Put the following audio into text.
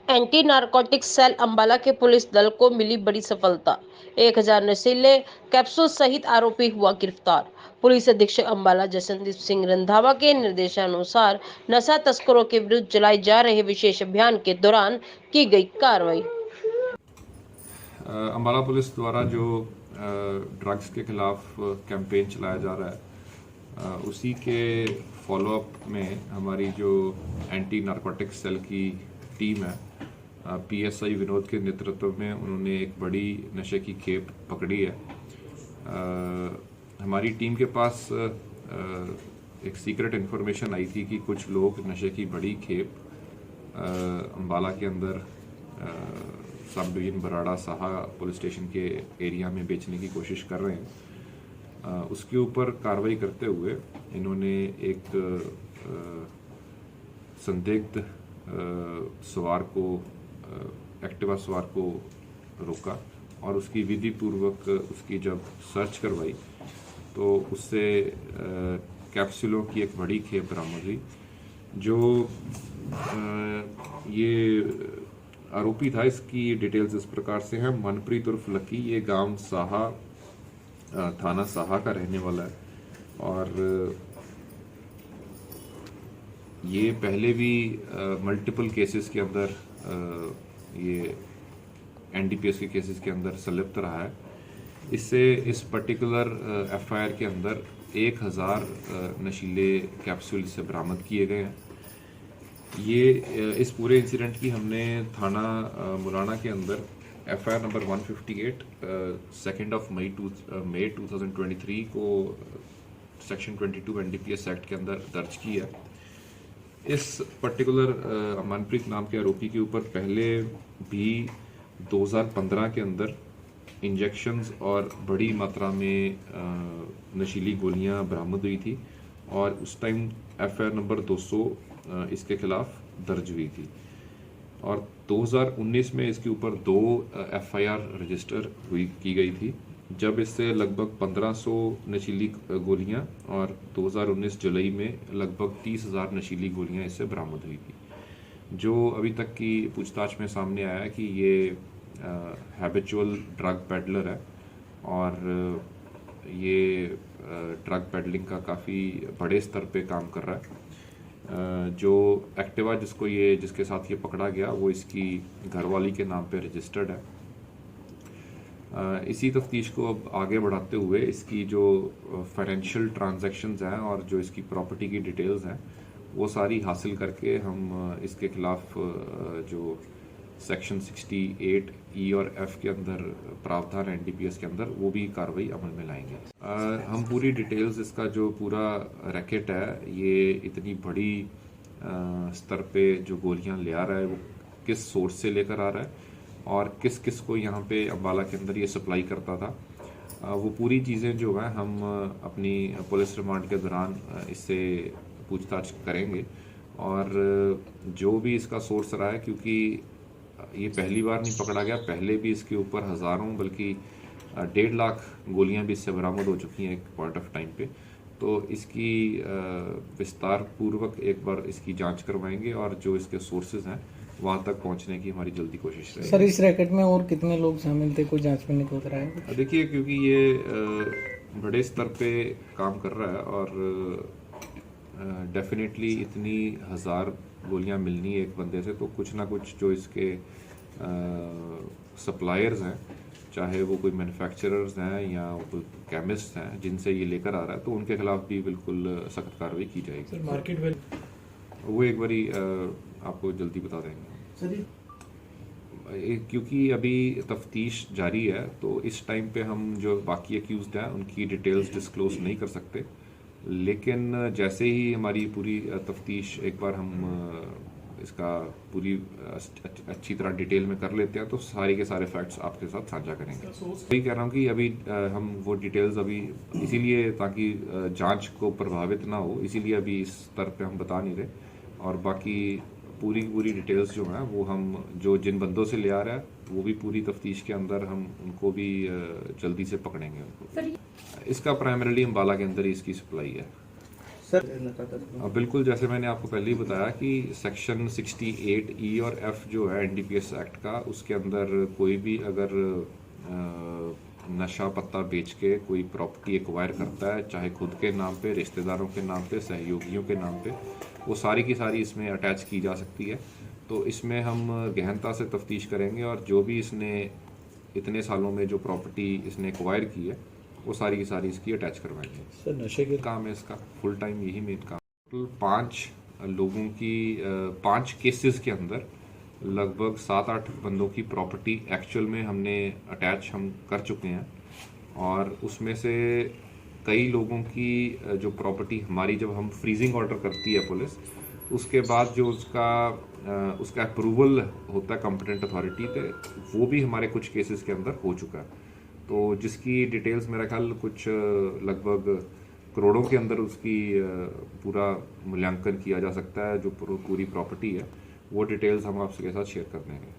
Anti narcotics cell Ambala के police दल को मिली बड़ी सफलता। 1000 नशीले कैप्सूल सहित आरोपी हुआ गिरफ्तार। पुलिस अधीक्षक अंबाला जसनदीप सिंह रंधावा के निर्देशानुसार नशा तस्करों के विरुद्ध चलाए जा रहे विशेष अभियान के दौरान की गई कार्रवाई। अंबाला पुलिस द्वारा जो ड्रग्स के खिलाफ कैंपेन चलाया जा रहा है, उसी के फॉलोअप में हमारी जो एंटी नारकोटिक्स सेल की टीम है, पीएसआई विनोद के नेतृत्व में उन्होंने एक बड़ी नशे की खेप पकड़ी है। हमारी टीम के पास एक सीक्रेट इन्फॉर्मेशन आई थी कि कुछ लोग नशे की बड़ी खेप अंबाला के अंदर sub division Barara Saha police station के एरिया में बेचने की कोशिश कर रहे हैं। उसके ऊपर कार्रवाई करते हुए इन्होंने एक संदिग्ध सवार को एक्टिवा सवार को रोका और उसकी विधि पूर्वक उसकी जब सर्च करवाई तो उससे कैप्सूलों की एक बड़ी खेप बरामद हुई। जो ये आरोपी था, इसकी डिटेल्स इस प्रकार से हैं। मनप्रीत उर्फ लकी, ये गांव साहा थाना साहा का रहने वाला है और ये पहले भी मल्टीपल केसेस के अंदर ये एनडीपीएस के केसेस के अंदर संलिप्त रहा है। इससे इस पर्टिकुलर एफआईआर के अंदर 1000 नशीले कैप्सूल से बरामद किए गए हैं। ये इस पूरे इंसिडेंट की हमने थाना मुलाना के अंदर एफआईआर नंबर 158 2 मई 2023 को सेक्शन 22 एनडीपीएस एक्ट के अंदर दर्ज की है। इस पर्टिकुलर मनप्रीत नाम के आरोपी के ऊपर पहले भी 2015 के अंदर इंजेक्शंस और बड़ी मात्रा में नशीली गोलियां बरामद हुई थी और उस टाइम एफआईआर नंबर 200 इसके खिलाफ दर्ज हुई थी और 2019 में इसके ऊपर 2 एफआईआर रजिस्टर की गई थी, जब इससे लगभग 1500 नशीली गोलियां और 2019 जुलाई में लगभग 30,000 नशीली गोलियां इससे बरामद हुई थी। जो अभी तक की पूछताछ में सामने आया है कि ये हैबिचुअल ड्रग पेडलर है और ये ड्रग पेडलिंग का काफ़ी बड़े स्तर पे काम कर रहा है। जो एक्टिवा जिसके साथ ये पकड़ा गया वो इसकी घरवाली के नाम पे रजिस्टर्ड है। इसी तफ्तीश को अब आगे बढ़ाते हुए इसकी जो फाइनेंशियल ट्रांजैक्शंस हैं और जो इसकी प्रॉपर्टी की डिटेल्स हैं वो सारी हासिल करके हम इसके खिलाफ जो सेक्शन 68 ई और एफ के अंदर प्रावधान एनडीपीएस के अंदर वो भी कार्रवाई अमल में लाएंगे। हम पूरी डिटेल्स, इसका जो पूरा रैकेट है, ये इतनी बड़ी स्तर पे जो गोलियां ले आ रहा है वो किस सोर्स से लेकर आ रहा है और किस किस को यहाँ पे अंबाला के अंदर ये सप्लाई करता था, वो पूरी चीज़ें जो हैं हम अपनी पुलिस रिमांड के दौरान इससे पूछताछ करेंगे। और जो भी इसका सोर्स रहा है, क्योंकि ये पहली बार नहीं पकड़ा गया, पहले भी इसके ऊपर हज़ारों बल्कि 1.5 लाख गोलियां भी इससे बरामद हो चुकी हैं एक पॉइंट ऑफ टाइम पे। तो इसकी विस्तार पूर्वक एक बार इसकी जांच करवाएंगे और जो इसके सोर्सेज हैं वहां तक पहुंचने की हमारी जल्दी कोशिश रहेगी। सर, इस रैकेट में और कितने लोग शामिल थे, कोई जांच में निकल कर आया? देखिए, क्योंकि ये बड़े स्तर पे काम कर रहा है और डेफिनेटली इतनी 1000 गोलियां मिलनी है एक बंदे से, तो कुछ ना कुछ जो इसके सप्लायर्स हैं, चाहे वो कोई मैन्युफैक्चरर्स हैं या कोई केमिस्ट हैं जिनसे ये लेकर आ रहा है, तो उनके खिलाफ भी बिल्कुल सख्त कार्रवाई की जाएगी। सर, मार्केट वैल्यू वो एक बारी आपको जल्दी बता देंगे सर। क्योंकि अभी तफ्तीश जारी है तो इस टाइम पे हम जो बाकी एक्यूज्ड हैं उनकी डिटेल्स डिस्क्लोज नहीं कर सकते, लेकिन जैसे ही हमारी पूरी तफ्तीश एक बार हम इसका पूरी अच्छी तरह डिटेल में कर लेते हैं तो सारे के सारे फैक्ट्स आपके साथ साझा करेंगे। वही कह रहा हूँ कि अभी हम वो डिटेल्स अभी इसीलिए ताकि जांच को प्रभावित ना हो, इसीलिए अभी इस स्तर पे हम बता नहीं रहे। और बाकी पूरी डिटेल्स जो हैं वो हम जो जिन बंदों से ले आ रहा है वो भी पूरी तफ्तीश के अंदर हम उनको भी जल्दी से पकड़ेंगे उनको। इसका प्राइमरीली अंबाला के अंदर ही इसकी सप्लाई है। बिल्कुल, जैसे मैंने आपको पहले ही बताया कि सेक्शन 68E और F जो है एनडीपीएस एक्ट का, उसके अंदर कोई भी अगर नशा पत्ता बेच के कोई प्रॉपर्टी एक्वायर करता है, चाहे खुद के नाम पे, रिश्तेदारों के नाम पे, सहयोगियों के नाम पे, वो सारी की सारी इसमें अटैच की जा सकती है। तो इसमें हम गहनता से तफ्तीश करेंगे और जो भी इसने इतने सालों में जो प्रॉपर्टी इसने एक्वायर की है, वो सारी की सारी इसकी अटैच करवाएंगे। सर नशे के काम है इसका, फुल टाइम यही मेन काम। टोटल 5 लोगों की 5 केसेस के अंदर लगभग 7-8 बंदों की प्रॉपर्टी एक्चुअल में हमने अटैच हम कर चुके हैं, और उसमें से कई लोगों की जो प्रॉपर्टी हमारी जब हम फ्रीजिंग ऑर्डर करती है पुलिस, उसके बाद जो उसका अप्रूवल होता है कॉम्पिटेंट अथॉरिटी पे, वो भी हमारे कुछ केसेस के अंदर हो चुका है। तो जिसकी डिटेल्स मेरा ख्याल कुछ लगभग करोड़ों के अंदर उसकी पूरा मूल्यांकन किया जा सकता है, जो पूरी प्रॉपर्टी है, वो डिटेल्स हम आपके साथ शेयर कर देंगे।